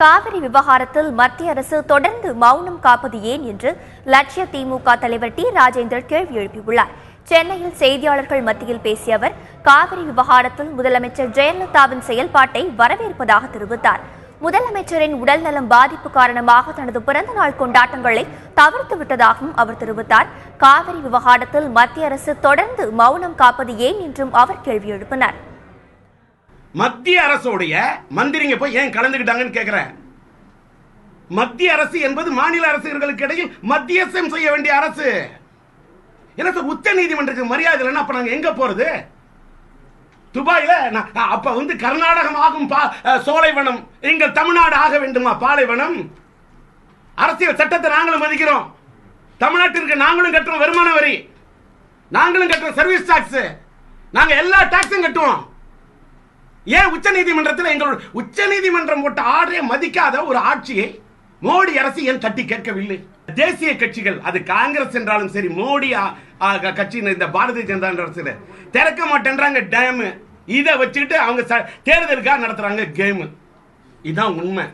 காவிரி விவகாரத்தில் மத்திய அரசு தொடர்ந்து மௌனம் காப்பது ஏன் என்று லட்சிய திமுக தலைவர் டி ராஜேந்தர் கேள்வி எழுப்பியுள்ளார். சென்னையில் செய்தியாளர்கள் மத்தியில் பேசிய அவர், காவிரி விவகாரத்தில் முதலமைச்சர் ஜெயலலிதாவின் செயல்பாட்டை வரவேற்பதாக தெரிவித்தார். முதலமைச்சரின் உடல்நலம் பாதிப்பு காரணமாக தனது பிறந்தநாள் கொண்டாட்டங்களை தவிர்த்து விட்டதாகவும் அவர் தெரிவித்தார். காவிரி விவகாரத்தில் மத்திய அரசு தொடர்ந்து மௌனம் காப்பது ஏன் என்றும் அவர் கேள்வி எழுப்பினார். மத்திய அரசுடைய மந்திரிங்க போய் ஏன் கலந்துக்கிட்டாங்கன்னு கேட்கிறேன். மத்திய அரசு என்பது மாநில அரசுகளுக்கு இடையில் மத்தியஸ்தம் செய்ய வேண்டிய அரசு. எனக்கு உச்ச நீதிமன்றத்துக்கு மரியாதை இல்லைன்னா அப்ப நாங்க எங்க போறது? துபாயில அப்ப கர்நாடகம் ஆகும் சோலைவனம், எங்கள் தமிழ்நாடு ஆக வேண்டுமா பாலைவனம்? அரசியல் சட்டத்தை நாங்களும் மதிக்கிறோம். தமிழ்நாட்டிற்கு நாங்களும் கட்டுறோம் வருமான வரி, நாங்களும் கட்டுறோம் சர்வீஸ் டாக்ஸ், நாங்க எல்லா டாக்ஸும் கட்டுவோம். ஏன் உச்ச நீதிமன்றத்தில் எங்களோட உச்ச நீதிமன்றம் போட்ட ஆர்டரை மதிக்காத ஒரு ஆட்சியை மோடி அரசு ஏன் தட்டி கேட்கவில்லை? தேசிய கட்சிகள், அது காங்கிரஸ் என்றாலும் சரி, மோடி கட்சி இந்த பாரதிய ஜனதா அரசு திறக்க மாட்டேன்றாங்க டேம். இதை வச்சுக்கிட்டு அவங்க தேர்தலுக்காக நடத்துறாங்க கேம். இதுதான் உண்மை.